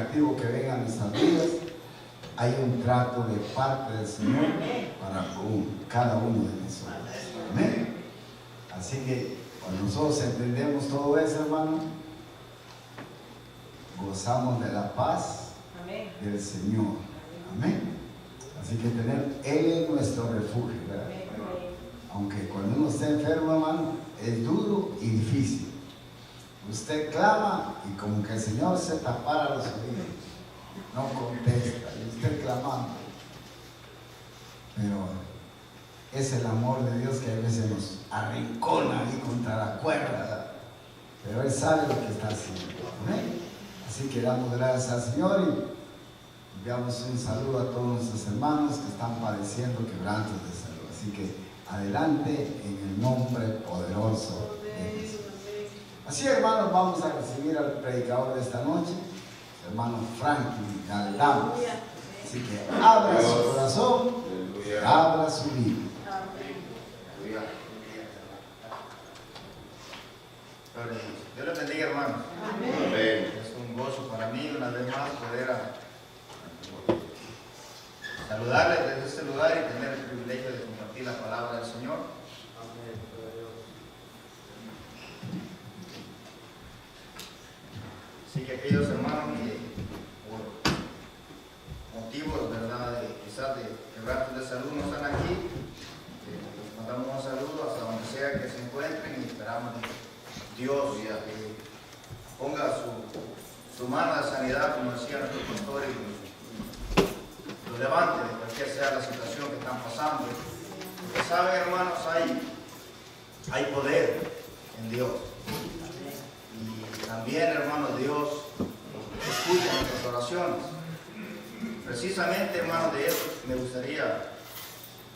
negativo que venga a nuestras vidas, hay un trato de parte del Señor para cada uno de nosotros. Amén. Así que cuando nosotros entendemos todo eso, hermano, gozamos de la paz del Señor. Amén. Así que Él es nuestro refugio, ¿verdad? Aunque cuando uno está enfermo, hermano, es duro y difícil. Usted clama y como que el Señor se tapara los oídos, no contesta, y usted clamando. Pero es el amor de Dios que a veces nos arrincona ahí contra la cuerda, ¿verdad? Pero Él sabe lo que está haciendo. ¿Amén? Así que damos gracias al Señor y enviamos un saludo a todos nuestros hermanos que están padeciendo quebrantos de salud. Así que adelante en el nombre poderoso de Jesús. Así, hermanos, vamos a recibir al predicador de esta noche, el hermano Franklin Galdames. Así que abra su corazón, abra su vida. Dios les bendiga, hermanos. Amén. Es un gozo para mí una vez más poder saludarles desde este lugar y tener el privilegio de compartir la palabra del Señor. Amén. Así que aquellos hermanos que por motivos, ¿verdad?, quizás de quebrantos de salud no están aquí, les mandamos un saludo hasta donde sea que se encuentren y esperamos que Dios ponga su mano de sanidad, como decía nuestro pastor, y lo levante de cualquier sea la situación que están pasando. Porque saben, hermanos, hay poder en Dios. Y también, hermanos, Dios escucha nuestras oraciones. Precisamente, hermanos, de eso me gustaría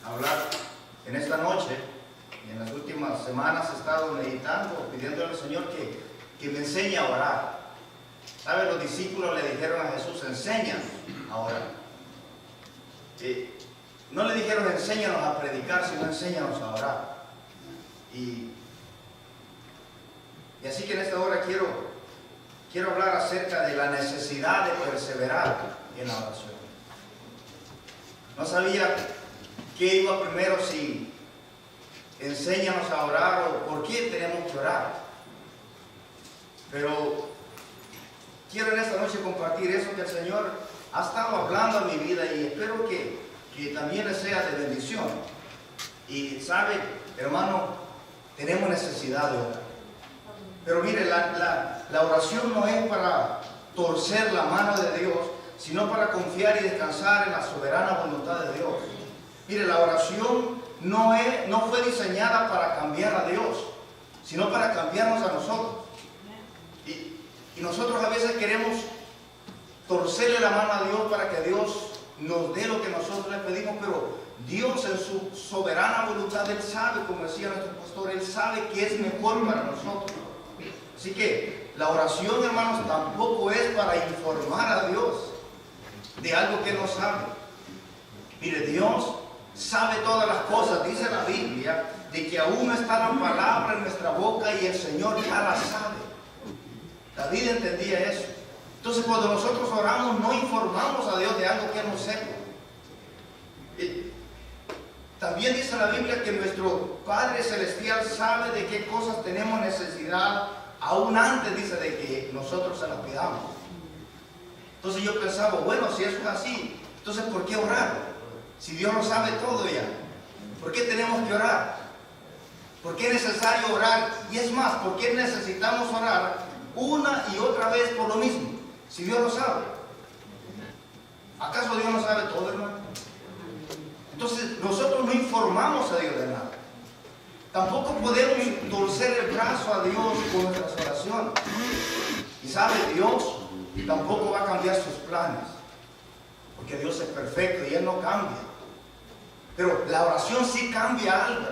hablar en esta noche. Y en las últimas semanas he estado meditando, pidiéndole al Señor que me enseñe a orar. ¿Sabe? Los discípulos le dijeron a Jesús, enséñanos a orar. No le dijeron, enséñanos a predicar, sino enséñanos a orar. Y así que en esta hora quiero hablar acerca de la necesidad de perseverar en la oración. No sabía qué iba primero, si enséñanos a orar o por qué tenemos que orar. Pero quiero en esta noche compartir eso que el Señor ha estado hablando a mi vida y espero que también les sea de bendición. Y sabe, hermano, tenemos necesidad de orar. Pero mire, la oración no es para torcer la mano de Dios, sino para confiar y descansar en la soberana voluntad de Dios. Mire, la oración no fue diseñada para cambiar a Dios, sino para cambiarnos a nosotros. Y nosotros a veces queremos torcerle la mano a Dios para que Dios nos dé lo que nosotros le pedimos, pero Dios en su soberana voluntad, Él sabe, como decía nuestro pastor, Él sabe que es mejor para nosotros. Así que la oración, hermanos, tampoco es para informar a Dios de algo que no sabe. Mire, Dios sabe todas las cosas. Dice la Biblia de que aún no está la palabra en nuestra boca y el Señor ya la sabe. David entendía eso. Entonces, cuando nosotros oramos, no informamos a Dios de algo que no sepa. También dice la Biblia que nuestro Padre Celestial sabe de qué cosas tenemos necesidad, aún antes, dice, de que nosotros se las pidamos. Entonces yo pensaba, bueno, si eso es así, entonces ¿por qué orar? Si Dios lo sabe todo ya, ¿por qué tenemos que orar? ¿Por qué es necesario orar? Y es más, ¿por qué necesitamos orar una y otra vez por lo mismo? Si Dios lo sabe. ¿Acaso Dios no sabe todo, hermano? Entonces nosotros no informamos a Dios de nada. Tampoco podemos torcer el brazo a Dios con nuestras oraciones. Y sabe, Dios tampoco va a cambiar sus planes, porque Dios es perfecto y Él no cambia. Pero la oración sí cambia algo,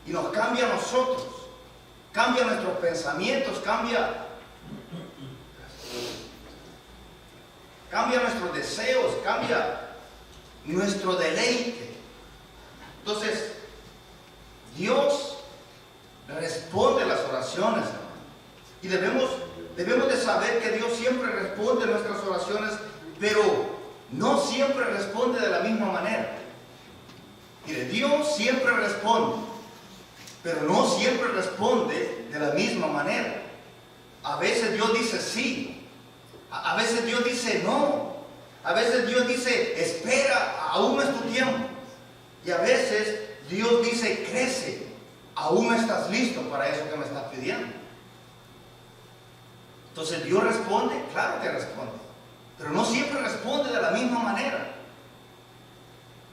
y nos cambia a nosotros, cambia nuestros pensamientos, cambia nuestros deseos, cambia nuestro deleite. Entonces Dios responde las oraciones, hermano, y debemos debemos de saber que Dios siempre responde a nuestras oraciones, pero no siempre responde de la misma manera. Mire, Dios siempre responde, pero no siempre responde de la misma manera. A veces Dios dice sí, a veces Dios dice no, a veces Dios dice espera, aún no es tu tiempo, y a veces Dios dice crece, aún no estás listo para eso que me estás pidiendo. Entonces Dios responde, claro que responde, pero no siempre responde de la misma manera.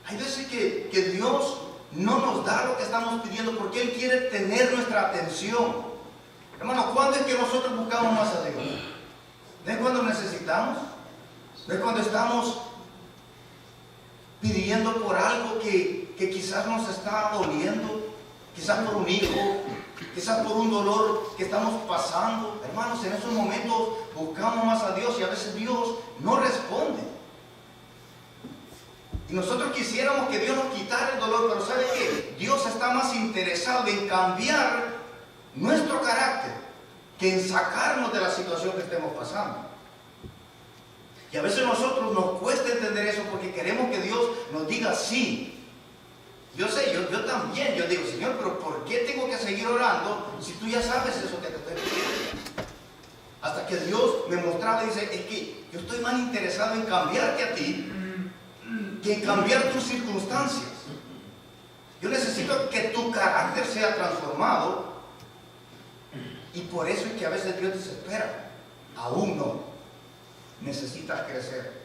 Hay veces que Dios no nos da lo que estamos pidiendo porque Él quiere tener nuestra atención. Hermano, ¿cuándo es que nosotros buscamos más a Dios? ¿No es cuando necesitamos? ¿No es cuando estamos pidiendo por algo que quizás nos está doliendo? Quizás por un hijo, quizás por un dolor que estamos pasando. Hermanos, en esos momentos buscamos más a Dios y a veces Dios no responde. Y nosotros quisiéramos que Dios nos quitara el dolor, pero ¿sabe qué? Dios está más interesado en cambiar nuestro carácter que en sacarnos de la situación que estemos pasando. Y a veces nosotros nos cuesta entender eso porque queremos que Dios nos diga sí. Yo sé, yo también, yo digo, Señor, pero ¿por qué tengo que seguir orando si tú ya sabes eso que te estoy pidiendo? Hasta que Dios me mostraba y dice, es que yo estoy más interesado en cambiarte a ti que en cambiar tus circunstancias. Yo necesito que tu carácter sea transformado, y por eso es que a veces Dios dice, espera, aún no, necesitas crecer.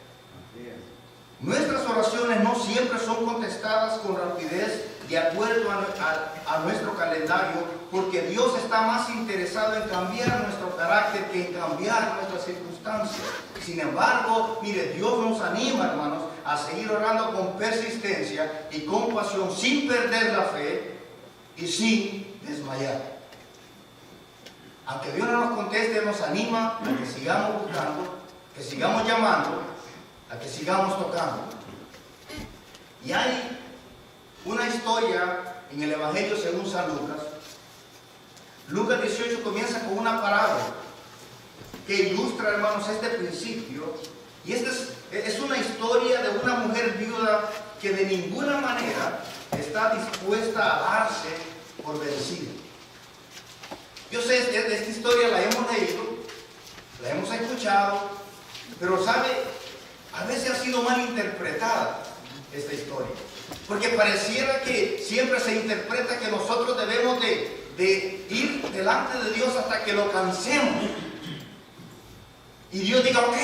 Nuestras oraciones no siempre son contestadas con rapidez de acuerdo a nuestro calendario, porque Dios está más interesado en cambiar nuestro carácter que en cambiar nuestras circunstancias. Sin embargo, mire, Dios nos anima, hermanos, a seguir orando con persistencia y con pasión, sin perder la fe y sin desmayar. Aunque Dios no nos conteste, nos anima a que sigamos buscando, que sigamos llamando, a que sigamos tocando. Y hay una historia en el Evangelio según San Lucas. Lucas 18 comienza con una parábola que ilustra, hermanos, este principio. Y esta es una historia de una mujer viuda que de ninguna manera está dispuesta a darse por vencida. Yo sé, esta historia la hemos leído, la hemos escuchado, pero ¿sabe? A veces ha sido mal interpretada esta historia, porque pareciera que siempre se interpreta que nosotros debemos de ir delante de Dios hasta que lo cansemos. Y Dios diga, ok,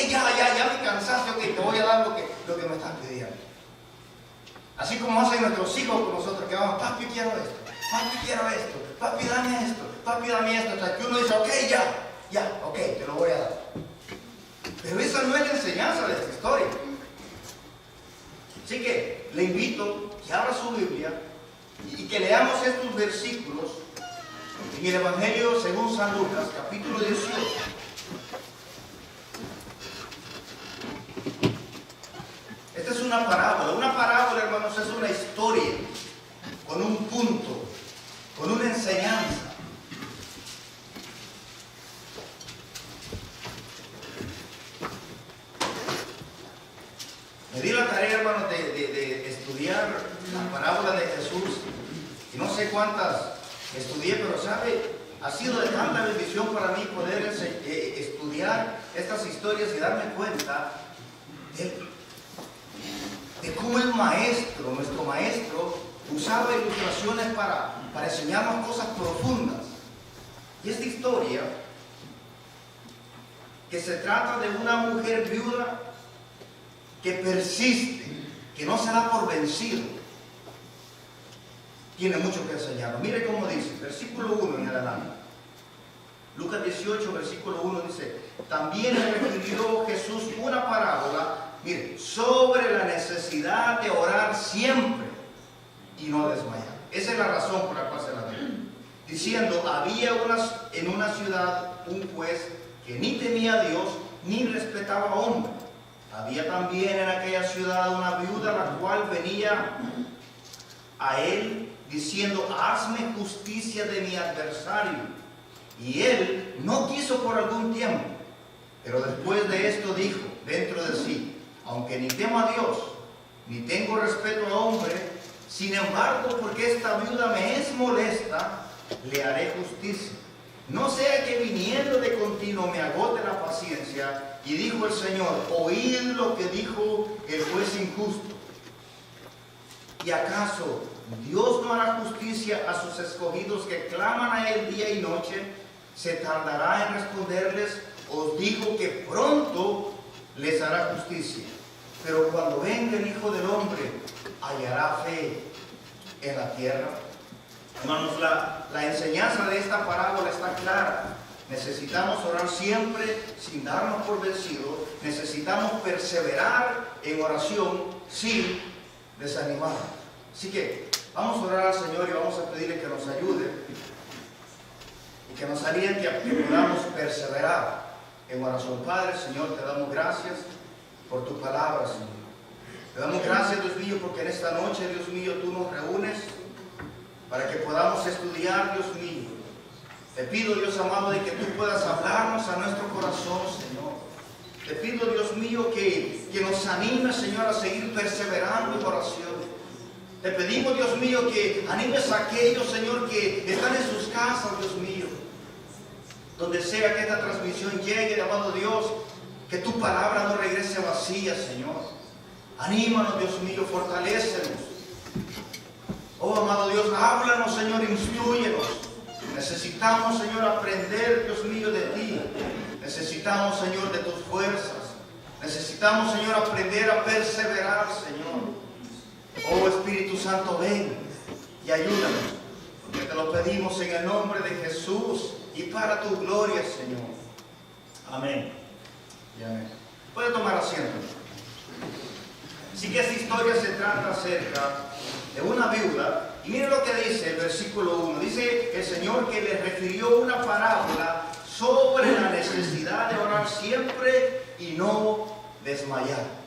ya me cansaste, ok, te voy a dar lo que me estás pidiendo. Así como hacen nuestros hijos con nosotros, que vamos, papi, quiero esto, papi, dame esto, hasta que uno dice, ok, ya, ok, te lo voy a dar. Pero esa no es la enseñanza de esta historia. Así que le invito que abra su Biblia y que leamos estos versículos en el Evangelio según San Lucas, capítulo 18. Esta es una parábola. Una parábola, hermanos, es una historia con un punto, con una enseñanza. Me di la tarea, hermanos, de estudiar la parábola de Jesús. Y no sé cuántas estudié, pero ¿sabe? Ha sido de tanta bendición para mí poder estudiar estas historias y darme cuenta de cómo el maestro, nuestro maestro, usaba ilustraciones para enseñarnos cosas profundas. Y esta historia, que se trata de una mujer viuda que persiste, que no se da por vencido, tiene mucho que enseñarnos. Mire cómo dice, versículo 1 en adelante. Lucas 18, versículo 1 dice, también le refirió Jesús una parábola, mire, sobre la necesidad de orar siempre y no desmayar. Esa es la razón por la cual se la dio. Diciendo, había en una ciudad un juez que ni temía a Dios ni respetaba a hombre. Había también en aquella ciudad una viuda la cual venía a él diciendo, hazme justicia de mi adversario. Y él no quiso por algún tiempo, pero después de esto dijo dentro de sí: aunque ni temo a Dios, ni tengo respeto a hombre, sin embargo, porque esta viuda me es molesta, le haré justicia. No sea que viniendo de continuo me agote la paciencia. Y dijo el Señor: oíd lo que dijo el juez injusto. ¿Y acaso Dios no hará justicia a sus escogidos que claman a Él día y noche? ¿Se tardará en responderles? Os digo que pronto les hará justicia. Pero cuando venga el Hijo del Hombre, ¿hallará fe en la tierra? Hermanos, la enseñanza de esta parábola está clara. Necesitamos orar siempre sin darnos por vencidos. Necesitamos perseverar en oración sin desanimar. Así que vamos a orar al Señor y vamos a pedirle que nos ayude y que nos aliente a que podamos perseverar en oración. Padre, Señor, te damos gracias por tu palabra, Señor. Te damos gracias, Dios mío, porque en esta noche, Dios mío, tú nos reúnes para que podamos estudiar, Dios mío. Te pido, Dios amado, de que tú puedas hablarnos a nuestro corazón, Señor. Te pido, Dios mío, que nos anime, Señor, a seguir perseverando en oración. Te pedimos, Dios mío, que animes a aquellos, Señor, que están en sus casas, Dios mío. Donde sea que esta transmisión llegue, amado Dios, que tu palabra no regrese vacía, Señor. Anímanos, Dios mío, fortalécenos. Oh, amado Dios, háblanos, Señor, instrúyenos. Necesitamos, Señor, aprender, Dios mío, de ti. Necesitamos, Señor, de tus fuerzas. Necesitamos, Señor, aprender a perseverar, Señor. Oh, Espíritu Santo, ven y ayúdanos, porque te lo pedimos en el nombre de Jesús y para tu gloria, Señor. Amén. Y amén. Puede tomar asiento. Así que esta historia se trata acerca de una viuda. Y miren lo que dice el versículo 1. Dice el Señor que le refirió una parábola sobre la necesidad de orar siempre y no desmayar.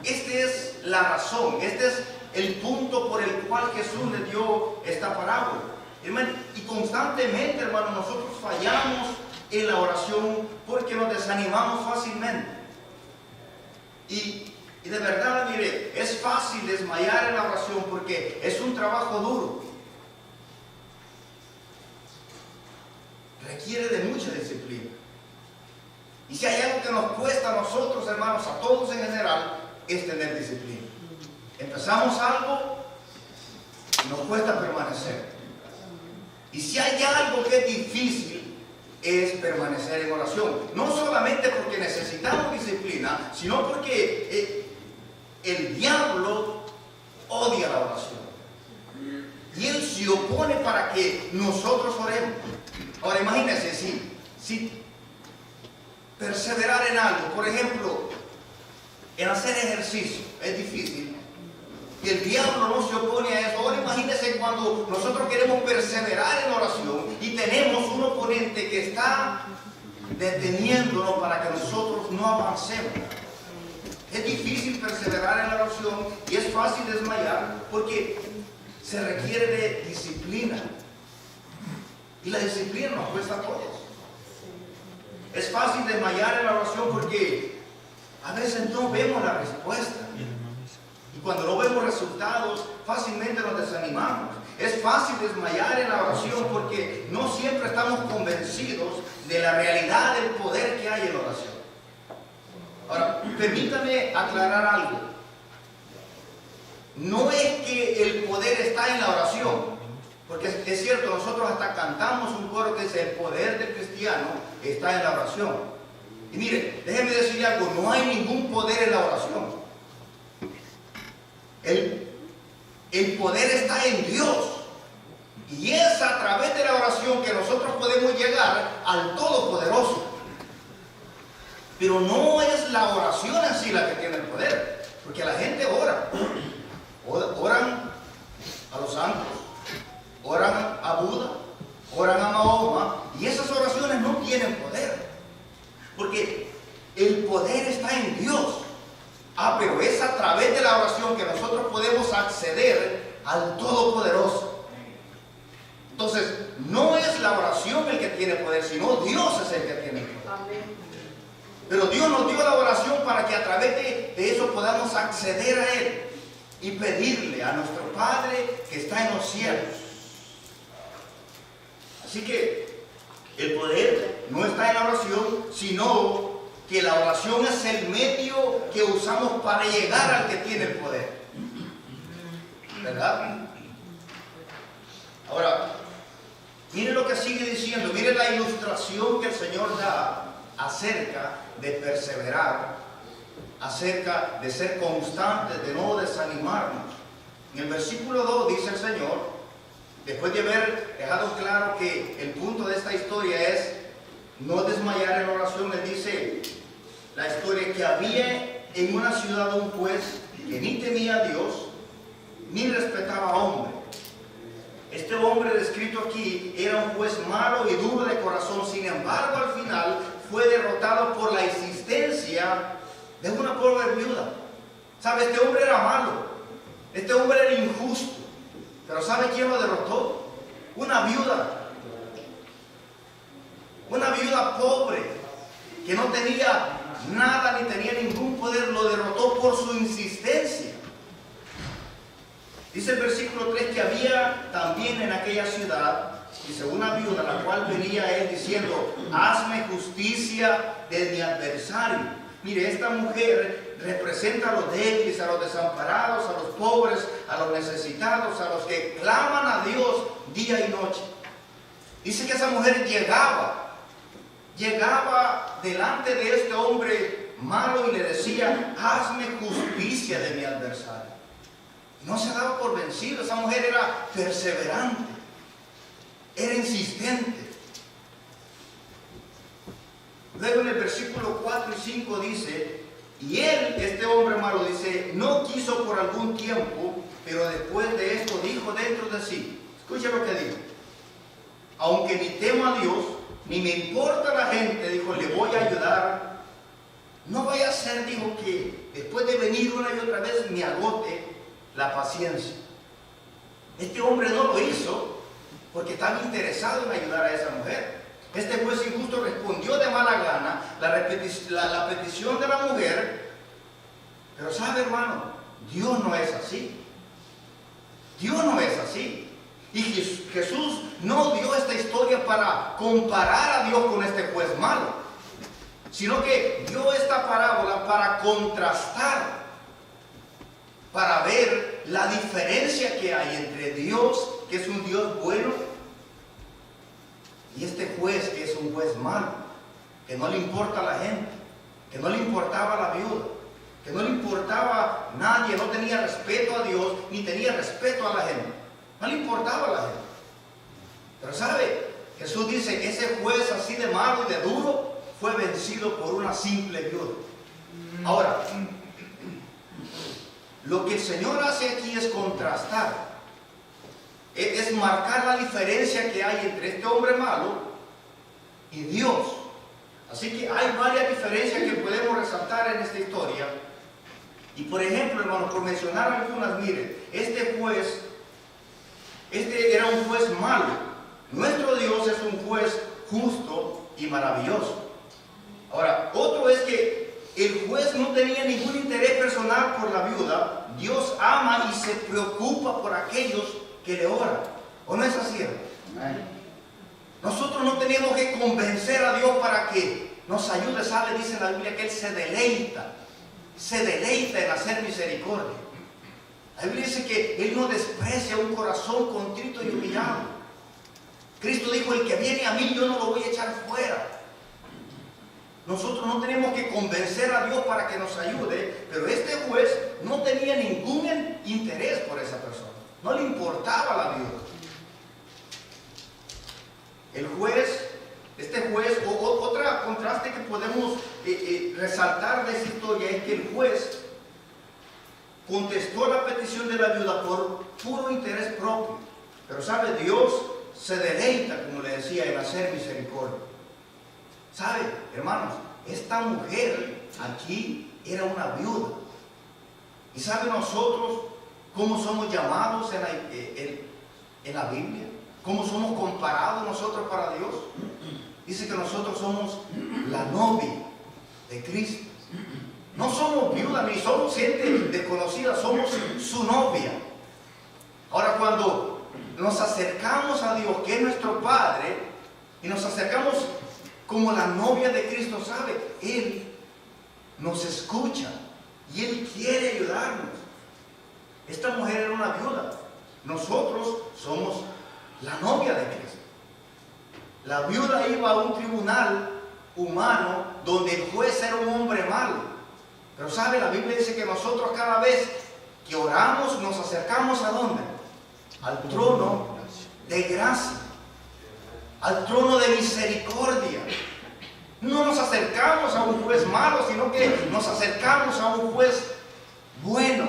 Esta es la razón, este es el punto por el cual Jesús le dio esta parábola. Y constantemente, hermano, nosotros fallamos en la oración porque nos desanimamos fácilmente. Y de verdad, mire, es fácil desmayar en la oración porque es un trabajo duro. Requiere de mucha disciplina. Y si hay algo que nos cuesta a nosotros, hermanos, a todos en general, es tener disciplina. Empezamos algo y nos cuesta permanecer. Y si hay algo que es difícil, es permanecer en oración. No solamente porque necesitamos disciplina, sino porque el diablo odia la oración. Y él se opone para que nosotros oremos. Ahora imagínense, si perseverar en algo, por ejemplo, en hacer ejercicio, es difícil. Y el diablo no se opone a eso. Ahora imagínense cuando nosotros queremos perseverar en oración y tenemos un oponente que está deteniéndonos para que nosotros no avancemos. Es difícil perseverar en la oración y es fácil desmayar porque se requiere de disciplina. Y la disciplina nos cuesta a todos. Es fácil desmayar en la oración porque a veces no vemos la respuesta. Y cuando no vemos resultados, fácilmente nos desanimamos. Es fácil desmayar en la oración porque no siempre estamos convencidos de la realidad del poder que hay en la oración. Ahora, permítame aclarar algo. No es que el poder está en la oración, porque es cierto, nosotros hasta cantamos un coro que dice: el poder del cristiano está en la oración. Y mire, déjeme decirle algo, no hay ningún poder en la oración. El poder está en Dios. Y es a través de la oración que nosotros podemos llegar al Todopoderoso. Pero no es la oración en sí la que tiene el poder. Porque la gente ora. Oran a los santos. Oran a Buda. Oran a Mahoma. Y esas oraciones no tienen poder. Porque el poder está en Dios. Pero es a través de la oración que nosotros podemos acceder al Todopoderoso. Entonces, no es la oración el que tiene poder, sino Dios es el que tiene poder. Amén. Pero Dios nos dio la oración para que a través de eso podamos acceder a Él y pedirle a nuestro Padre que está en los cielos. Así que el poder no está en la oración, sino que la oración es el medio que usamos para llegar al que tiene el poder. ¿Verdad? Ahora, miren lo que sigue diciendo, miren la ilustración que el Señor da acerca de perseverar, acerca de ser constantes, de no desanimarnos. En el versículo 2 dice el Señor, después de haber dejado claro que el punto de esta historia es no desmayar en oración, Él dice la historia que había en una ciudad un juez que ni temía a Dios, ni respetaba a hombre. Este hombre descrito aquí era un juez malo y duro de corazón, sin embargo al final fue derrotado por la insistencia de una pobre viuda. ¿Sabe? Este hombre era malo, este hombre era injusto, pero ¿sabe quién lo derrotó? Una viuda pobre, que no tenía nada ni tenía ningún poder, lo derrotó por su insistencia. Dice el versículo 3 que había también en aquella ciudad, dice, una viuda, la cual venía a él diciendo, hazme justicia de mi adversario. Mire, esta mujer representa a los débiles, a los desamparados, a los pobres, a los necesitados, a los que claman a Dios día y noche. Dice que esa mujer llegaba delante de este hombre malo y le decía, hazme justicia de mi adversario. No se daba por vencido, esa mujer era perseverante, era insistente. Luego en el versículo 4 y 5 dice, y él, este hombre malo, dice, no quiso por algún tiempo, pero después de esto dijo dentro de sí, escucha lo que dijo, aunque ni temo a Dios, ni me importa la gente, dijo, le voy a ayudar. No vaya a ser, dijo, que después de venir una y otra vez me agote la paciencia. Este hombre no lo hizo porque estaba interesado en ayudar a esa mujer. Este juez injusto respondió de mala gana la petición de la mujer. Pero sabe, hermano, Dios no es así. Dios no es así. Y Jesús no dio esta historia para comparar a Dios con este juez malo, sino que dio esta parábola para contrastar, para ver la diferencia que hay entre Dios, que es un Dios bueno, y este juez, que es un juez malo, que no le importa a la gente, que no le importaba a la viuda, que no le importaba a nadie, no tenía respeto a Dios, ni tenía respeto a la gente, no le importaba a la gente. Pero ¿sabe? Jesús dice que ese juez así de malo y de duro fue vencido por una simple viuda. Ahora, lo que el Señor hace aquí es contrastar, es marcar la diferencia que hay entre este hombre malo y Dios. Así que hay varias diferencias que podemos resaltar en esta historia. Y por ejemplo, hermanos, por mencionar algunas, miren, este era un juez malo. Nuestro Dios es un juez justo y maravilloso. Ahora, otro es que el juez no tenía ningún interés personal por la viuda. Dios ama y se preocupa por aquellos que le oran. ¿O no es así? Nosotros no tenemos que convencer a Dios para que nos ayude. ¿Sabe? Dice la Biblia que Él se deleita en hacer misericordia. La Biblia dice que Él no desprecia un corazón contrito y humillado. Cristo dijo, el que viene a mí yo no lo voy a echar fuera. Nosotros no tenemos que convencer a Dios para que nos ayude, pero este juez no tenía ningún interés por esa persona. No le importaba la viuda. Este juez, otro contraste que podemos resaltar de esta historia es que el juez contestó la petición de la viuda por puro interés propio. Pero sabe, Dios se deleita, como le decía, en hacer misericordia. ¿Sabe, hermanos? Esta mujer aquí era una viuda. ¿Y sabe nosotros cómo somos llamados en la Biblia? cómo somos comparados nosotros para Dios. Dice que nosotros somos la novia de Cristo. No somos viudas ni somos gente desconocida, somos su novia. Ahora, cuando nos acercamos a Dios, que es nuestro Padre, y nos acercamos como la novia de Cristo, ¿sabe? Él nos escucha y Él quiere ayudarnos. Esta mujer era una viuda. Nosotros somos la novia de Cristo. La viuda iba a un tribunal humano donde el juez era un hombre malo. Pero ¿sabe? La Biblia dice que nosotros cada vez que oramos nos acercamos ¿a dónde? Al trono de gracia, al trono de misericordia. No nos acercamos a un juez malo, sino que nos acercamos a un juez bueno,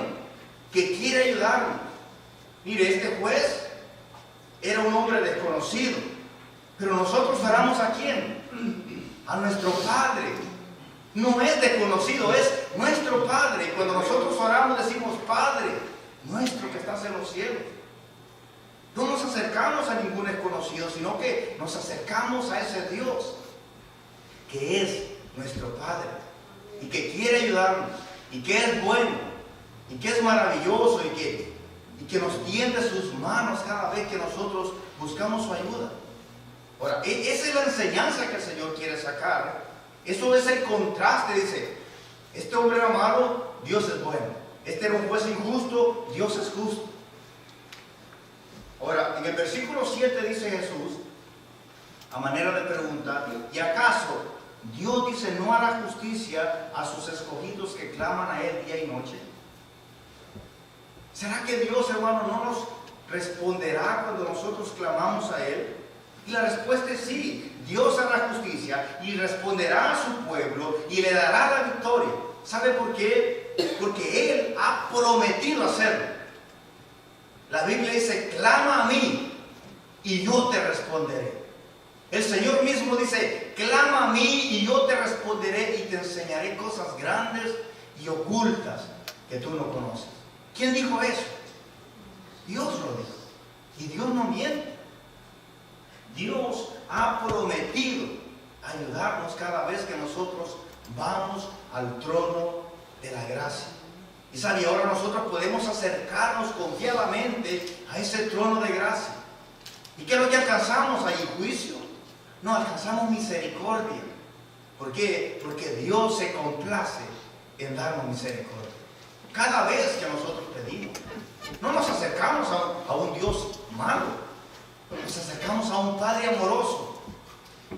que quiere ayudarnos. Mire, este juez era un hombre desconocido, pero nosotros oramos ¿a quién? A nuestro Padre. No es desconocido, es nuestro Padre. Y cuando nosotros oramos decimos, Padre nuestro que estás en los cielos. No nos acercamos a ningún desconocido, sino que nos acercamos a ese Dios que es nuestro Padre y que quiere ayudarnos y que es bueno y que es maravilloso y que nos tiende sus manos cada vez que nosotros buscamos su ayuda. Ahora, esa es la enseñanza que el Señor quiere sacar. Eso es el contraste. Dice, este hombre era malo, Dios es bueno. Este era un juez injusto, Dios es justo. Ahora, en el versículo 7 dice Jesús, a manera de pregunta, ¿y acaso Dios dice no hará justicia a sus escogidos que claman a Él día y noche? ¿Será que Dios, hermano, no nos responderá cuando nosotros clamamos a Él? Y la respuesta es sí. Dios hará justicia y responderá a su pueblo y le dará la victoria. ¿Sabe por qué? Porque Él ha prometido hacerlo. La Biblia dice, clama a mí y yo te responderé. El Señor mismo dice, clama a mí y yo te responderé y te enseñaré cosas grandes y ocultas que tú no conoces. ¿Quién dijo eso? Dios lo dijo. Y Dios no miente. Dios ha prometido ayudarnos cada vez que nosotros vamos al trono de la gracia. Y sabe, ahora nosotros podemos acercarnos confiadamente a ese trono de gracia. ¿Y qué es lo que alcanzamos ahí? ¿Juicio? No, alcanzamos misericordia. ¿Por qué? Porque Dios se complace en darnos misericordia. Cada vez que nosotros pedimos, no nos acercamos a un Dios malo, nos acercamos a un Padre amoroso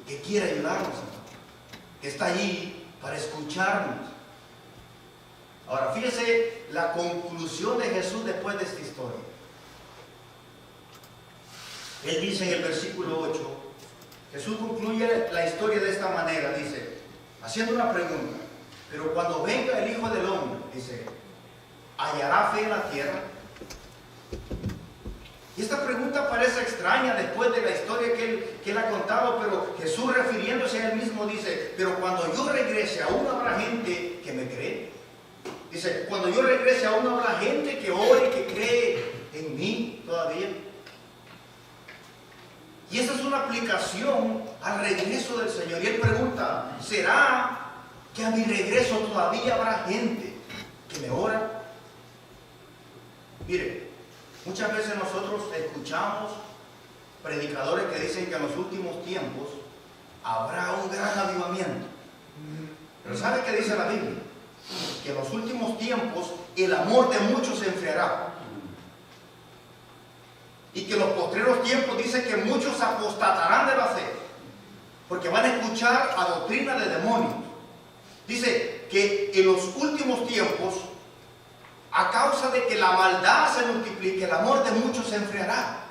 que quiere ayudarnos, que está allí para escucharnos. Ahora, fíjese la conclusión de Jesús después de esta historia. Él dice en el versículo 8, Jesús concluye la historia de esta manera, dice, haciendo una pregunta, pero cuando venga el Hijo del Hombre, dice, ¿hallará fe en la tierra? Y esta pregunta parece extraña después de la historia que él ha contado, pero Jesús, refiriéndose a él mismo, dice, pero cuando yo regrese, ¿aún habrá gente que me cree? Dice, cuando yo regrese, ¿aún habrá gente que ore, que cree en mí todavía? Y esa es una aplicación al regreso del Señor. Y Él pregunta, ¿será que a mi regreso todavía habrá gente que me ora? Mire, muchas veces nosotros escuchamos predicadores que dicen que en los últimos tiempos habrá un gran avivamiento. Pero ¿sabe qué dice la Biblia? Que en los últimos tiempos el amor de muchos se enfriará. Y que en los postreros tiempos dice que muchos apostatarán de la fe, porque van a escuchar a doctrina de demonios. Dice que en los últimos tiempos, a causa de que la maldad se multiplique, el amor de muchos se enfriará.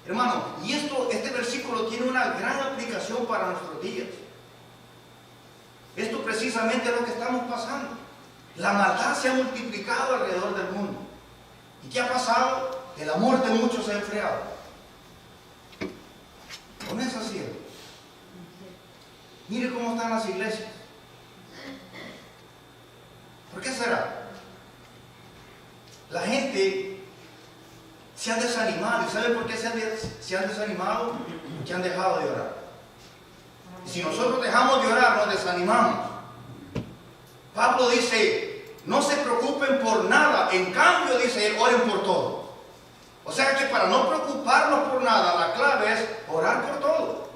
Hermano, y este versículo tiene una gran aplicación para nuestros días. Esto precisamente es lo que estamos pasando. La maldad se ha multiplicado alrededor del mundo. ¿Y qué ha pasado? El amor de muchos se ha enfriado. ¿No es así? Mire cómo están las iglesias. ¿Por qué será? La gente se se han desanimado. ¿Y saben por qué se han desanimado? Porque han dejado de orar. Y si nosotros dejamos de orar, nos desanimamos. Pablo dice, no se preocupen por nada. En cambio, dice él, oren por todo. O sea que para no preocuparnos por nada, la clave es orar por todo.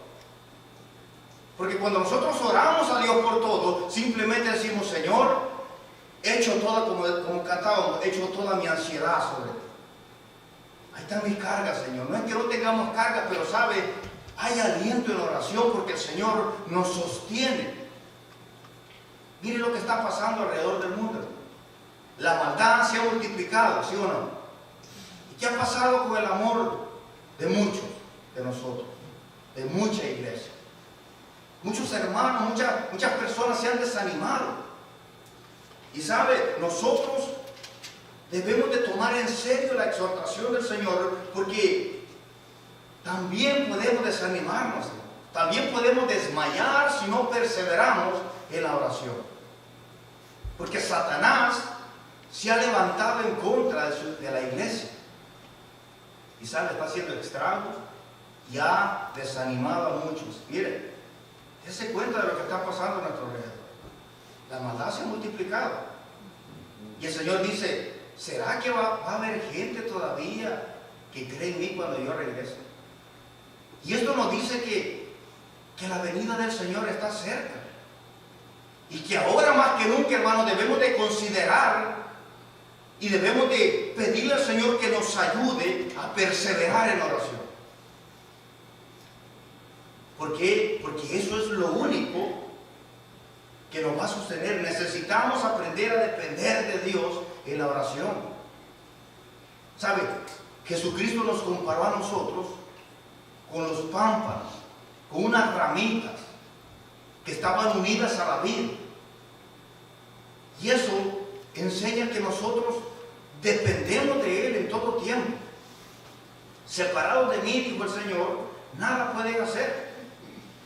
Porque cuando nosotros oramos a Dios por todo, simplemente decimos, Señor, he hecho toda, como cantábamos, he hecho toda mi ansiedad sobre ti. Ahí están mis cargas, Señor. No es que no tengamos cargas, pero sabe, hay aliento en la oración porque el Señor nos sostiene. Mire lo que está pasando alrededor del mundo. La maldad se ha multiplicado, ¿sí o no? ¿Y qué ha pasado con el amor de muchos de nosotros? De mucha iglesia. Muchos hermanos, muchas personas se han desanimado. Y sabe, nosotros debemos de tomar en serio la exhortación del Señor, porque también podemos desanimarnos, también podemos desmayar si no perseveramos en la oración. Porque Satanás se ha levantado en contra de la iglesia. Y sabe, está haciendo estragos y ha desanimado a muchos. Miren, dése cuenta de lo que está pasando a nuestro alrededor. La maldad se ha multiplicado. Y el Señor dice, ¿será que va a haber gente todavía que cree en mí cuando yo regrese? Y esto nos dice que la venida del Señor está cerca. Y que ahora más que nunca, hermanos, debemos de considerar y debemos de pedirle al Señor que nos ayude a perseverar en la oración. ¿Por qué? Porque eso es lo único que nos va a sostener. Necesitamos aprender a depender de Dios en la oración. ¿Sabe? Jesucristo nos comparó a nosotros con los pámpanos, con unas ramitas que estaban unidas a la vid. Y eso enseña que nosotros dependemos de Él en todo tiempo. Separados de mí, dijo el Señor, nada pueden hacer.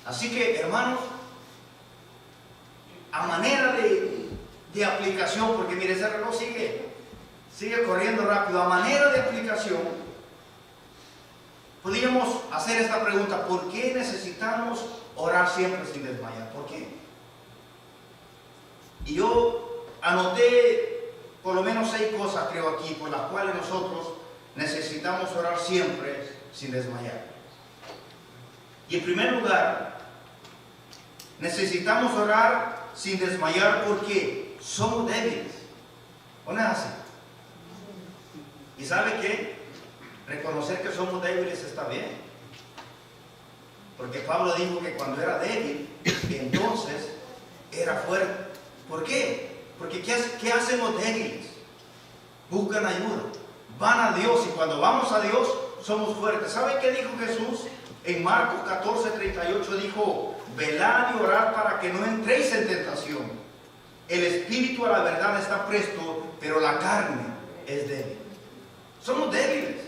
Así que, hermanos, a manera de aplicación, porque mire, ese reloj sigue corriendo rápido, a manera de aplicación, podríamos hacer esta pregunta: ¿por qué necesitamos orar siempre sin desmayar? ¿Por qué? Y yo anoté por lo menos 6 cosas, creo, aquí, por las cuales nosotros necesitamos orar siempre sin desmayar. Y en primer lugar, necesitamos orar sin desmayar porque somos débiles. ¿O no es así? ¿Y sabe qué? Reconocer que somos débiles está bien. Porque Pablo dijo que cuando era débil, entonces era fuerte. ¿Por qué? Porque ¿qué hacen los débiles? Buscan ayuda. Van a Dios, y cuando vamos a Dios somos fuertes. ¿Sabe qué dijo Jesús? En Marcos 14:38 dijo: velad y orad para que no entréis en tentación. El espíritu a la verdad está presto, pero la carne es débil. Somos débiles,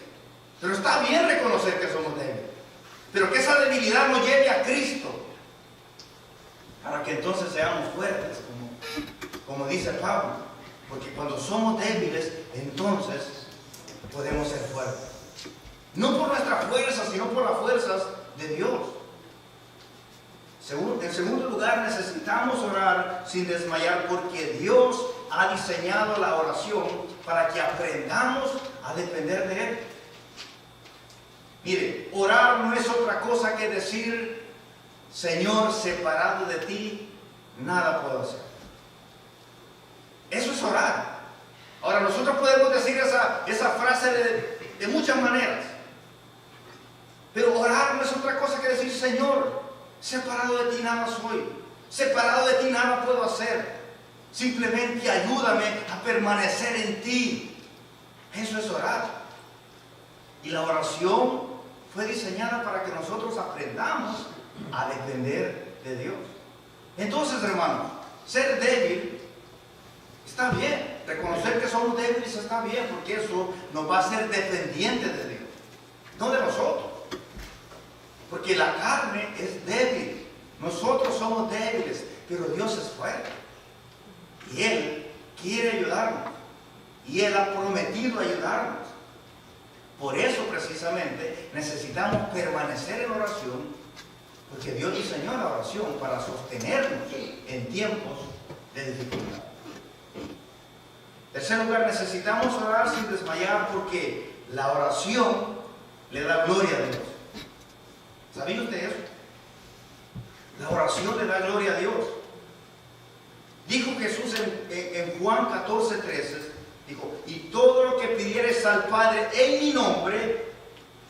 pero está bien reconocer que somos débiles. Pero que esa debilidad nos lleve a Cristo, para que entonces seamos fuertes, como dice Pablo. Porque cuando somos débiles, entonces podemos ser fuertes. No por nuestra fuerza, sino por las fuerzas de Dios. En segundo lugar, necesitamos orar sin desmayar porque Dios ha diseñado la oración para que aprendamos a depender de Él. Mire, orar no es otra cosa que decir: Señor, separado de ti, nada puedo hacer. Eso es orar. Ahora, nosotros podemos decir esa frase de muchas maneras. Pero orar no es otra cosa que decir: Señor, separado de ti nada soy, separado de ti nada puedo hacer, simplemente ayúdame a permanecer en ti. Eso es orar. Y la oración fue diseñada para que nosotros aprendamos a depender de Dios. Entonces, hermanos, ser débil está bien. Reconocer que somos débiles está bien, porque eso nos va a hacer dependientes de Dios, no de nosotros. Porque la carne es débil. Nosotros somos débiles, pero Dios es fuerte. Y Él quiere ayudarnos. Y Él ha prometido ayudarnos. Por eso precisamente necesitamos permanecer en oración, porque Dios diseñó la oración para sostenernos en tiempos de dificultad. En tercer lugar, necesitamos orar sin desmayar, porque la oración le da gloria a Dios. ¿Sabía usted eso? La oración le da gloria a Dios. Dijo Jesús en Juan 14:13, dijo, y todo lo que pidieres al Padre en mi nombre,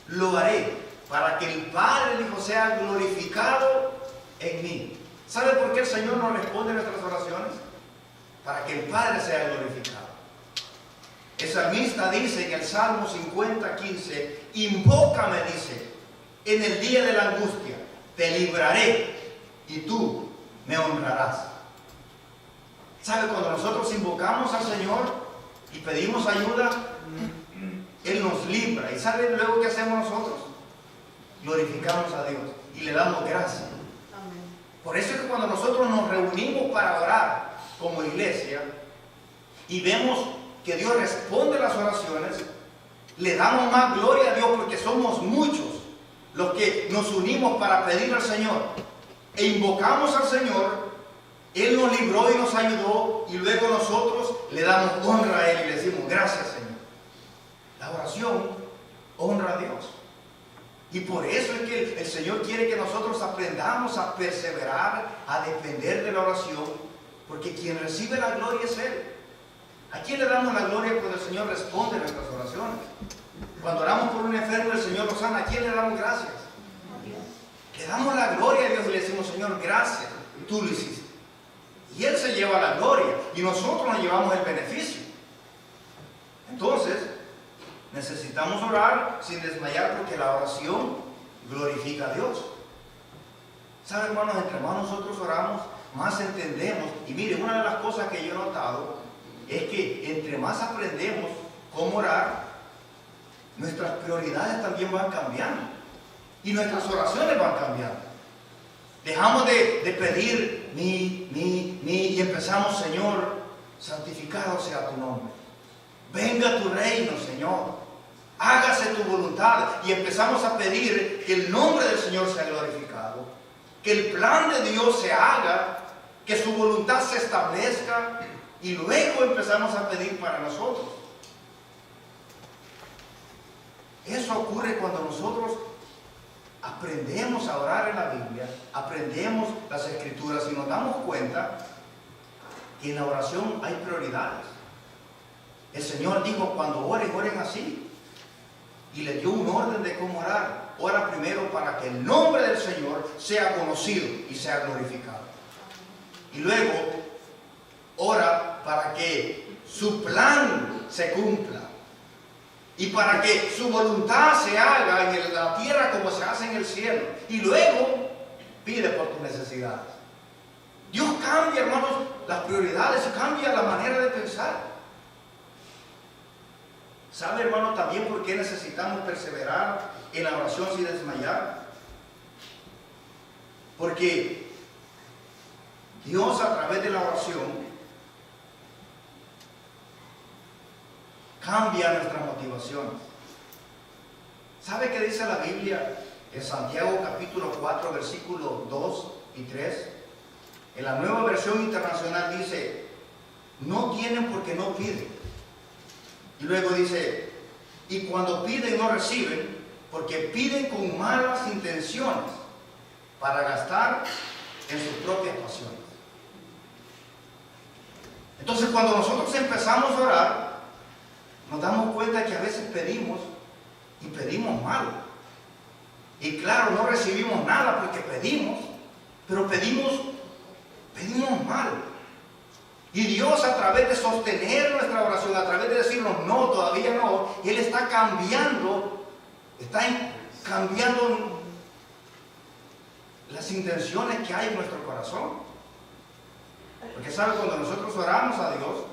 lo haré, para que el Padre, dijo, sea glorificado en mí. ¿Sabe por qué el Señor nos responde a nuestras oraciones? Para que el Padre sea glorificado. El salmista dice en el Salmo 50:15, invócame, dice, en el día de la angustia, te libraré y tú me honrarás. ¿Sabe? Cuando nosotros invocamos al Señor y pedimos ayuda, Él nos libra. ¿Y sabe luego qué hacemos nosotros? Glorificamos a Dios y le damos gracias. Por eso es que cuando nosotros nos reunimos para orar como iglesia y vemos que Dios responde las oraciones, le damos más gloria a Dios, porque somos muchos los que nos unimos para pedir al Señor e invocamos al Señor. Él nos libró y nos ayudó, y luego nosotros le damos honra a Él y le decimos gracias, Señor. La oración honra a Dios. Y por eso es que el Señor quiere que nosotros aprendamos a perseverar, a depender de la oración, porque quien recibe la gloria es Él. ¿A quién le damos la gloria cuando el Señor responde a nuestras oraciones? Cuando oramos por un enfermo, el Señor lo sana, ¿a quién le damos gracias? Le damos la gloria a Dios y le decimos, Señor, gracias, tú lo hiciste. Y Él se lleva la gloria y nosotros nos llevamos el beneficio. Entonces, necesitamos orar sin desmayar, porque la oración glorifica a Dios. ¿Saben, hermanos? Entre más nosotros oramos, más entendemos. Y miren, una de las cosas que yo he notado es que entre más aprendemos cómo orar, nuestras prioridades también van cambiando y nuestras oraciones van cambiando. Dejamos de pedir y empezamos, Señor, santificado sea tu nombre. Venga tu reino, Señor. Hágase tu voluntad. Y empezamos a pedir que el nombre del Señor sea glorificado, que el plan de Dios se haga, que su voluntad se establezca, y luego empezamos a pedir para nosotros. Eso ocurre cuando nosotros aprendemos a orar en la Biblia, aprendemos las Escrituras y nos damos cuenta que en la oración hay prioridades. El Señor dijo, cuando oren, oren así. Y le dio un orden de cómo orar. Ora primero para que el nombre del Señor sea conocido y sea glorificado. Y luego, ora para que su plan se cumpla. Y para que su voluntad se haga en la tierra como se hace en el cielo. Y luego, pide por tus necesidades. Dios cambia, hermanos, las prioridades y cambia la manera de pensar. ¿Sabe, hermano, también por qué necesitamos perseverar en la oración sin desmayar? Porque Dios, a través de la oración, cambia nuestras motivaciones. ¿Sabe qué dice la Biblia en Santiago capítulo 4, versículos 2 y 3? En la Nueva Versión Internacional dice, no tienen porque no piden. Y luego dice, y cuando piden no reciben, porque piden con malas intenciones para gastar en sus propias pasiones. Entonces, cuando nosotros empezamos a orar, nos damos cuenta que a veces pedimos y pedimos mal. Y claro, no recibimos nada porque pedimos, pero pedimos mal. Y Dios, a través de sostener nuestra oración, a través de decirnos no, todavía no, Él está cambiando las intenciones que hay en nuestro corazón. Porque sabe, cuando nosotros oramos a Dios,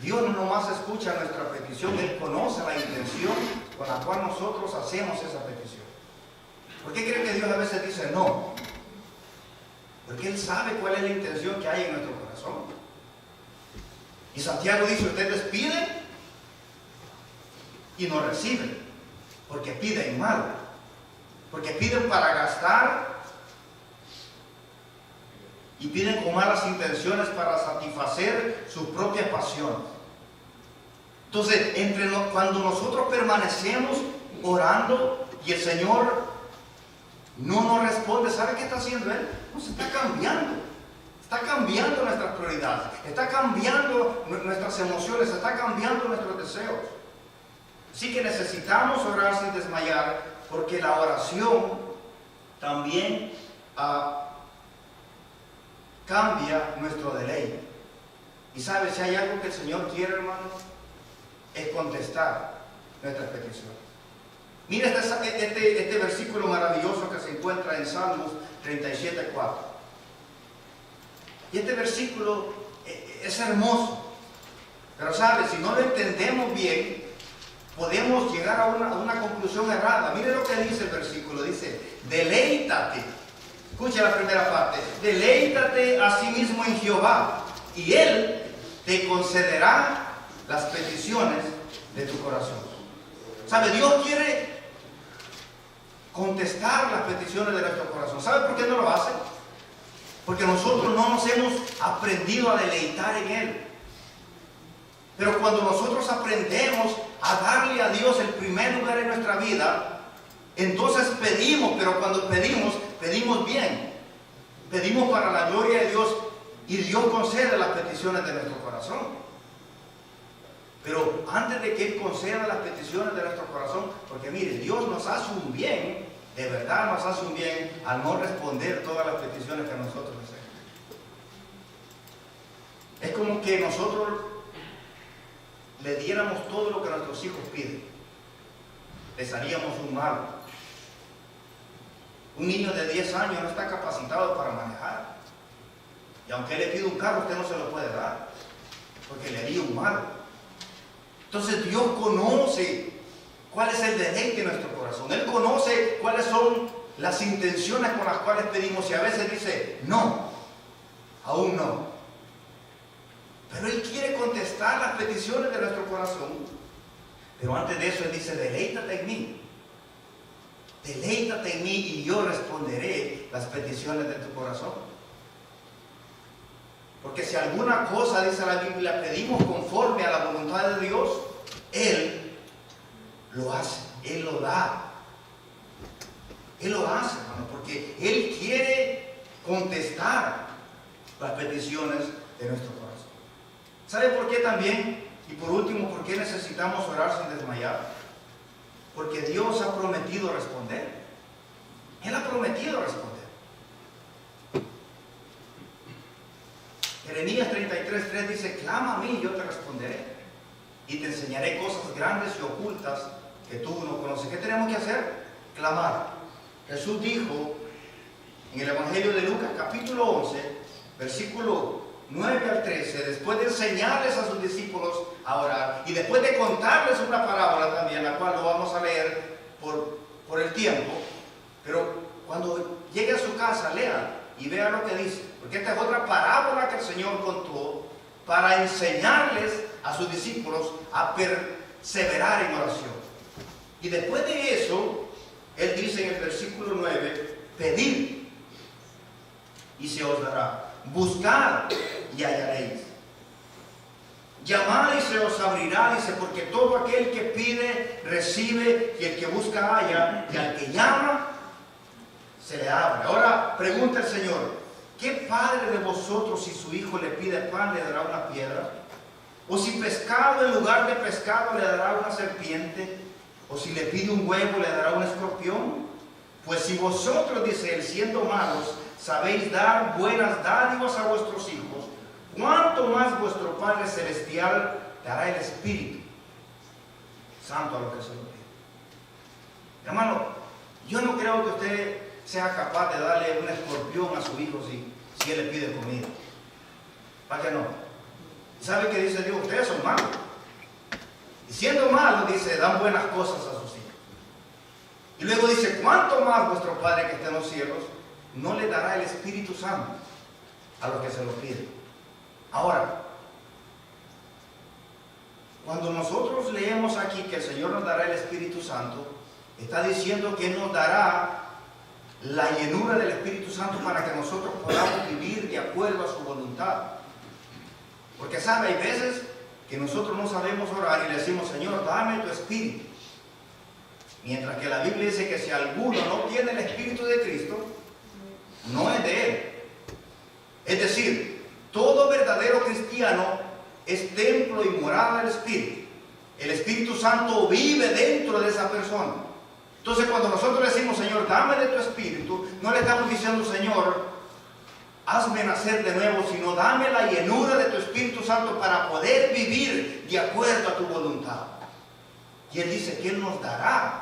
Dios no nomás escucha nuestra petición, Él conoce la intención con la cual nosotros hacemos esa petición. ¿Por qué creen que Dios a veces dice no? Porque Él sabe cuál es la intención que hay en nuestro corazón. Y Santiago dice, ustedes piden y no reciben, porque piden mal, porque piden para gastar y piden con malas intenciones para satisfacer sus propias pasiones. Entonces, cuando nosotros permanecemos orando y el Señor no nos responde, ¿sabe qué está haciendo Él? Nos está cambiando. Está cambiando nuestras prioridades, está cambiando nuestras emociones, está cambiando nuestros deseos. Así que necesitamos orar sin desmayar, porque la oración también cambia nuestro deleite. Y sabe, si hay algo que el Señor quiere, hermanos, es contestar nuestras peticiones. Mira este versículo maravilloso que se encuentra en Salmos 37:4. Y este versículo es hermoso, pero sabe, si no lo entendemos bien, podemos llegar a una conclusión errada. Mire lo que dice el versículo, dice, deleítate. Escucha la primera parte, deleítate a sí mismo en Jehová, y Él te concederá las peticiones de tu corazón. ¿Sabe? Dios quiere contestar las peticiones de nuestro corazón. ¿Sabe por qué no lo hace? Porque nosotros no nos hemos aprendido a deleitar en Él. Pero cuando nosotros aprendemos a darle a Dios el primer lugar en nuestra vida, entonces pedimos, pero cuando pedimos bien. Pedimos para la gloria de Dios y Dios concede las peticiones de nuestro corazón. Pero antes de que Él conceda las peticiones de nuestro corazón, porque mire, Dios nos hace un bien, de verdad nos hace un bien al no responder todas las peticiones que nosotros hacemos. Es como que nosotros le diéramos todo lo que nuestros hijos piden. Les haríamos un mal. Un niño de 10 años no está capacitado para manejar. Y aunque le pida un carro, usted no se lo puede dar, porque le haría un mal. Entonces Dios conoce cuál es el deleite de nuestro corazón. Él conoce cuáles son las intenciones con las cuales pedimos. Y a veces dice, no, aún no. Pero Él quiere contestar las peticiones de nuestro corazón. Pero antes de eso Él dice, deleítate en mí. Deleítate en mí y yo responderé las peticiones de tu corazón. Porque si alguna cosa, dice la Biblia, pedimos conforme a la voluntad de Dios, Él lo hace, Él lo da. Él lo hace, hermano, porque Él quiere contestar las peticiones de nuestro corazón. ¿Sabe por qué también? Y por último, ¿por qué necesitamos orar sin desmayar? Porque Dios ha prometido responder. Él ha prometido responder. Jeremías 33:3 dice, clama a mí y yo te responderé. Y te enseñaré cosas grandes y ocultas que tú no conoces. ¿Qué tenemos que hacer? Clamar. Jesús dijo en el Evangelio de Lucas capítulo 11, versículo 9 al 13, después de enseñarles a sus discípulos a orar y después de contarles una parábola también, la cual lo vamos a leer por el tiempo, pero cuando llegue a su casa, lea y vea lo que dice, porque esta es otra parábola que el Señor contó para enseñarles a sus discípulos a perseverar en oración. Y después de eso, Él dice en el versículo 9, pedid y se os dará, buscad y hallaréis, llamad y se os abrirá, dice, porque todo aquel que pide, recibe, y el que busca, halla, y al que llama, se le abre. Ahora pregunta el Señor, ¿qué padre de vosotros si su hijo le pide pan le dará una piedra? ¿O si pescado en lugar de pescado le dará una serpiente? ¿O si le pide un huevo le dará un escorpión? Pues si vosotros, dice él, siendo malos, sabéis dar buenas dádivas a vuestros hijos, ¿cuánto más vuestro Padre Celestial dará el Espíritu Santo a los que se lo piden? Hermano, yo no creo que usted sea capaz de darle un escorpión a su hijo si él le pide comida. ¿Para qué no? ¿Sabe qué dice Dios? Ustedes son malos. Y siendo malos, dice, dan buenas cosas a sus hijos. Y luego dice, ¿cuánto más vuestro Padre que está en los cielos no le dará el Espíritu Santo a los que se lo piden? Ahora, cuando nosotros leemos aquí que el Señor nos dará el Espíritu Santo, está diciendo que Él nos dará la llenura del Espíritu Santo para que nosotros podamos vivir de acuerdo a su voluntad. Porque sabe, hay veces que nosotros no sabemos orar y le decimos, Señor, dame tu Espíritu. Mientras que la Biblia dice que si alguno no tiene el Espíritu de Cristo, no es de Él. Es decir, todo verdadero cristiano es templo y morada del Espíritu. El Espíritu Santo vive dentro de esa persona. Entonces cuando nosotros le decimos, Señor, dame de tu Espíritu, no le estamos diciendo, Señor, hazme nacer de nuevo, sino dame la llenura de tu Espíritu Santo para poder vivir de acuerdo a tu voluntad. Y Él dice que Él nos dará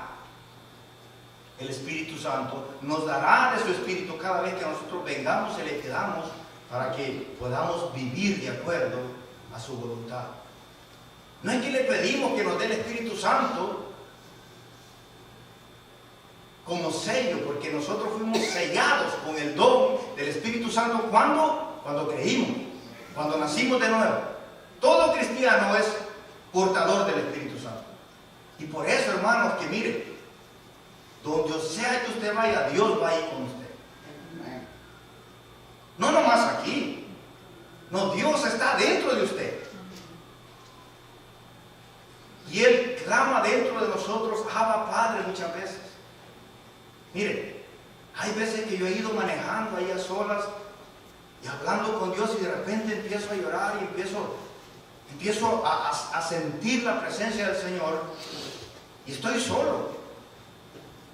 el Espíritu Santo, nos dará de su Espíritu cada vez que nosotros vengamos y le pidamos para que podamos vivir de acuerdo a su voluntad. No es que le pedimos que nos dé el Espíritu Santo como sello, porque nosotros fuimos sellados con el don del Espíritu Santo cuando creímos, cuando nacimos de nuevo. Todo cristiano es portador del Espíritu Santo. Y por eso, hermanos, que mire, donde sea que usted vaya, Dios va a ir con usted. No nomás aquí. No, Dios está dentro de usted. Y Él clama dentro de nosotros, Abba Padre, muchas veces. Mire, hay veces que yo he ido manejando ahí a solas y hablando con Dios y de repente empiezo a llorar y empiezo a sentir la presencia del Señor y estoy solo.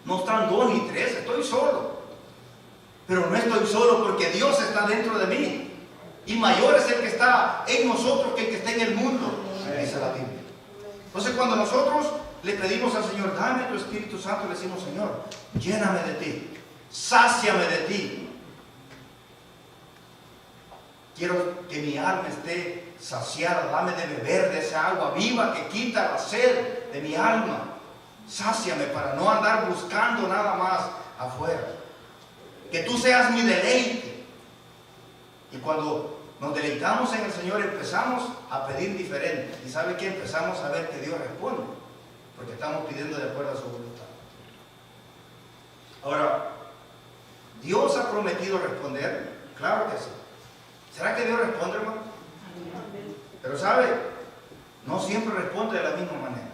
No están 2 ni 3, estoy solo. Pero no estoy solo porque Dios está dentro de mí. Y mayor es el que está en nosotros que el que está en el mundo, dice la Biblia. Entonces cuando nosotros le pedimos al Señor, dame tu Espíritu Santo, le decimos, Señor, lléname de ti, sáciame de ti. Quiero que mi alma esté saciada, dame de beber de esa agua viva que quita la sed de mi alma. Sáciame para no andar buscando nada más afuera. Que tú seas mi deleite. Y cuando nos deleitamos en el Señor empezamos a pedir diferente. ¿Y sabe qué? Empezamos a ver que Dios responde. Porque estamos pidiendo de acuerdo a su voluntad. Ahora, ¿Dios ha prometido responder? Claro que sí. ¿Será que Dios responde, hermano? Pero ¿sabe? No siempre responde de la misma manera.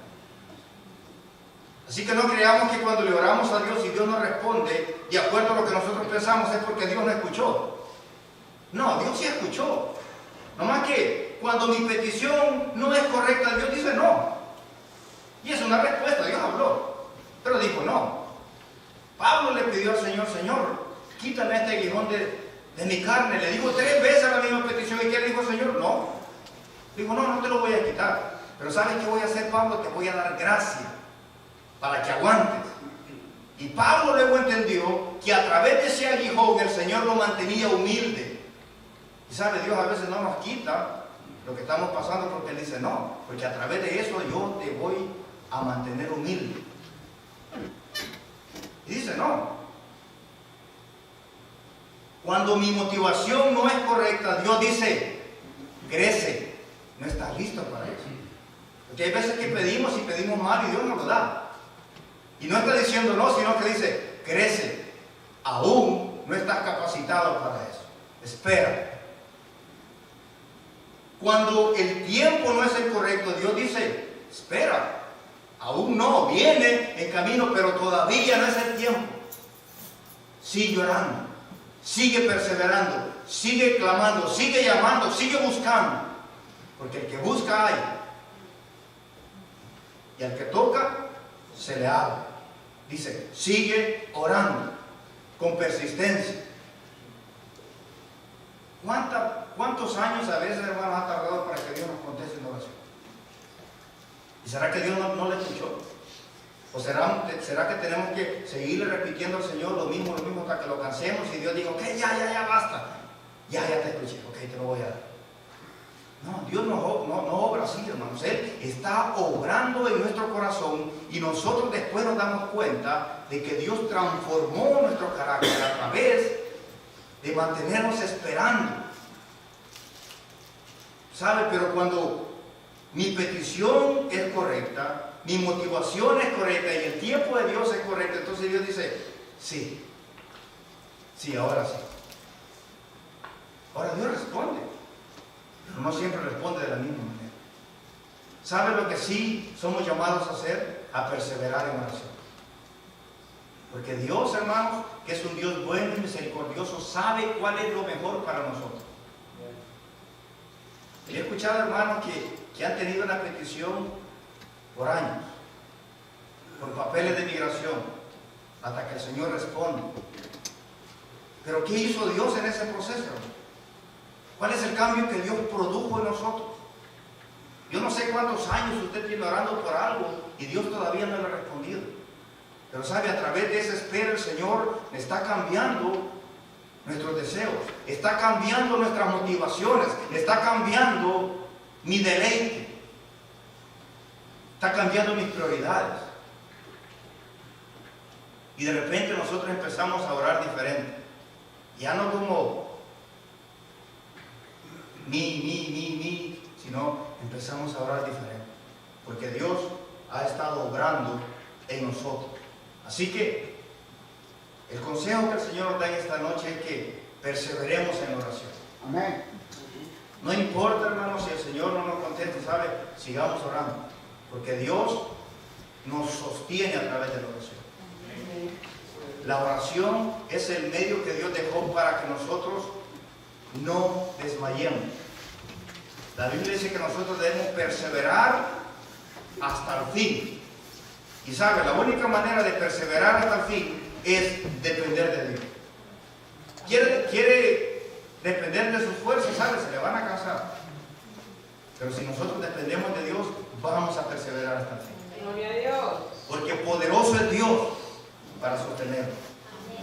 Así que no creamos que cuando le oramos a Dios y Dios nos responde de acuerdo a lo que nosotros pensamos es porque Dios no escuchó. No, Dios sí escuchó. Nomás que cuando mi petición no es correcta, Dios dice no. Y es una respuesta, Dios habló. Pero dijo no. Pablo le pidió al Señor, Señor, quítame este aguijón de mi carne. Le dijo 3 veces la misma petición. ¿Y qué le dijo el Señor? No. Dijo, no te lo voy a quitar. Pero ¿sabes qué voy a hacer, Pablo? Te voy a dar gracia para que aguantes. Y Pablo luego entendió que a través de ese aguijón el Señor lo mantenía humilde. Y sabe, Dios a veces no nos quita lo que estamos pasando porque Él dice no, porque a través de eso yo te voy a mantener humilde. Y dice no. Cuando mi motivación no es correcta, Dios dice crece. No estás listo para eso. Porque hay veces que pedimos y pedimos mal y Dios nos lo da. Y no está diciendo no, sino que dice, crece. Aún no estás capacitado para eso. Espera. Cuando el tiempo no es el correcto, Dios dice, espera. Aún no, viene en camino, pero todavía no es el tiempo. Sigue orando, sigue perseverando, sigue clamando, sigue llamando, sigue buscando. Porque el que busca hay. Y al que toca, se le abre. Dice, sigue orando con persistencia. ¿Cuántos años a veces, hermanos, ha tardado para que Dios nos conteste en oración? ¿Y será que Dios no le escuchó? ¿O será que tenemos que seguirle repitiendo al Señor lo mismo hasta que lo cansemos y Dios diga, ok, ya basta, ya te escuché, ok, te lo voy a dar? No, Dios no obra así, hermanos. Él está obrando en nuestro corazón y nosotros después nos damos cuenta de que Dios transformó nuestro carácter a través de mantenernos esperando. ¿Sabe? Pero cuando mi petición es correcta, mi motivación es correcta y el tiempo de Dios es correcto, entonces Dios dice, sí, ahora sí. Ahora Dios responde, pero no siempre responde de la misma manera. ¿Sabe lo que sí somos llamados a hacer? A perseverar en oración. Porque Dios, hermanos, que es un Dios bueno y misericordioso, sabe cuál es lo mejor para nosotros. He escuchado, hermanos, que han tenido una petición por años, por papeles de migración, hasta que el Señor responde. Pero ¿qué hizo Dios en ese proceso? ¿Cuál es el cambio que Dios produjo en nosotros? Yo no sé cuántos años usted tiene orando por algo y Dios todavía no le ha respondido. Pero sabe, a través de esa espera el Señor está cambiando nuestros deseos, está cambiando nuestras motivaciones, está cambiando mi deleite, está cambiando mis prioridades. Y de repente nosotros empezamos a orar diferente. Ya no como mi, sino empezamos a orar diferente. Porque Dios ha estado obrando en nosotros. Así que el consejo que el Señor nos da en esta noche es que perseveremos en la oración. Amén. No importa, hermanos, si el Señor no nos contesta, ¿sabe? Sigamos orando. Porque Dios nos sostiene a través de la oración. La oración es el medio que Dios dejó para que nosotros no desmayemos. La Biblia dice que nosotros debemos perseverar hasta el fin. Y sabe, la única manera de perseverar hasta el fin es depender de Dios. Quiere depender de sus fuerzas, ¿sabe? Se le van a cansar. Pero si nosotros dependemos de Dios, vamos a perseverar hasta el fin. Gloria a Dios. Porque poderoso es Dios para sostenernos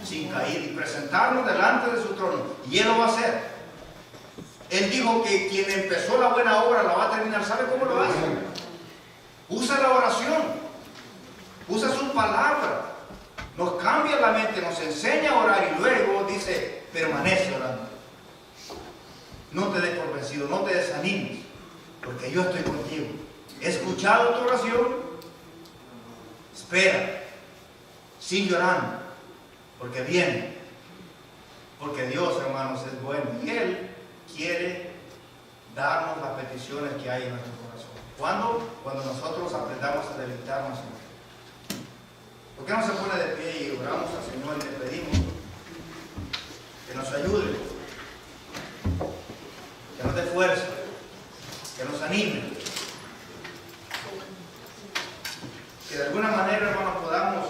sin caer y presentarnos delante de su trono. Y Él lo va a hacer. Él dijo que quien empezó la buena obra la va a terminar. ¿Sabe cómo lo hace? Usa la oración. Usa su palabra. Nos cambia la mente, nos enseña a orar y luego dice, permanece orando. No te des por vencido, no te desanimes, porque yo estoy contigo. He escuchado tu oración. Espera. Sigue llorando, porque viene. Porque Dios, hermanos, es bueno. Y Él quiere darnos las peticiones que hay en nuestro corazón. ¿Cuándo? Cuando nosotros aprendamos a deleitarnos en Él. ¿Por qué no se pone de pie y oramos al Señor y le pedimos que nos ayude, que nos dé fuerza, que nos anime, que de alguna manera, hermanos, podamos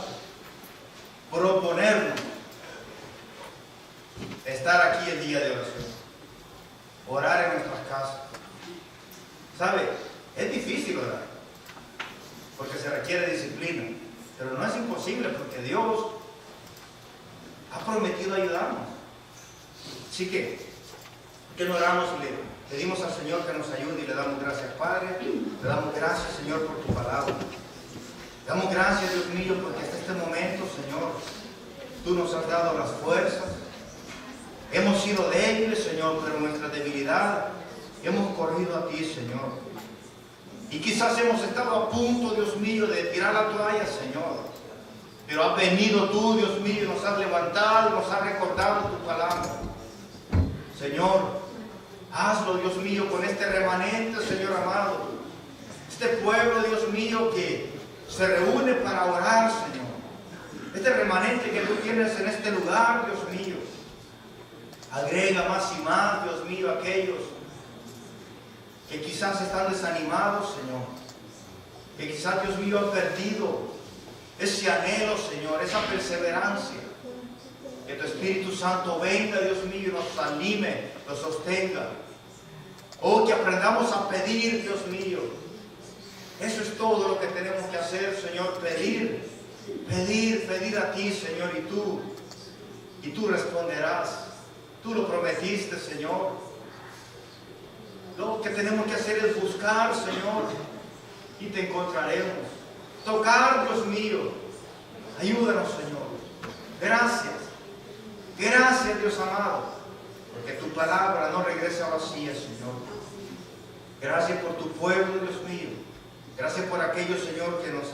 proponernos estar aquí el día de oración, orar en nuestras casas? ¿Sabe? Es difícil orar, porque se requiere disciplina. Pero no es imposible porque Dios ha prometido ayudarnos. Así que, ¿por qué no oramos y le pedimos al Señor que nos ayude y le damos gracias, Padre? Le damos gracias, Señor, por tu palabra. Le damos gracias, Dios mío, porque hasta este momento, Señor, tú nos has dado las fuerzas. Hemos sido débiles, Señor, pero en nuestra debilidad hemos corrido a ti, Señor. Y quizás hemos estado a punto, Dios mío, de tirar la toalla, Señor. Pero has venido tú, Dios mío, nos has levantado, nos has recordado tu palabra. Señor, hazlo, Dios mío, con este remanente, Señor amado. Este pueblo, Dios mío, que se reúne para orar, Señor. Este remanente que tú tienes en este lugar, Dios mío. Agrega más y más, Dios mío, aquellos que quizás están desanimados, Señor, que quizás, Dios mío, han perdido ese anhelo, Señor, esa perseverancia. Que tu Espíritu Santo venga, Dios mío, y nos anime, nos sostenga. Oh, que aprendamos a pedir, Dios mío. Eso es todo lo que tenemos que hacer, Señor, pedir a ti, Señor, y tú responderás. Tú lo prometiste, Señor. Lo que tenemos que hacer es buscar, Señor, y te encontraremos. Tocar, Dios mío. Ayúdanos, Señor. Gracias. Gracias, Dios amado, porque tu palabra no regresa vacía, Señor. Gracias por tu pueblo, Dios mío. Gracias por aquellos, Señor, que nos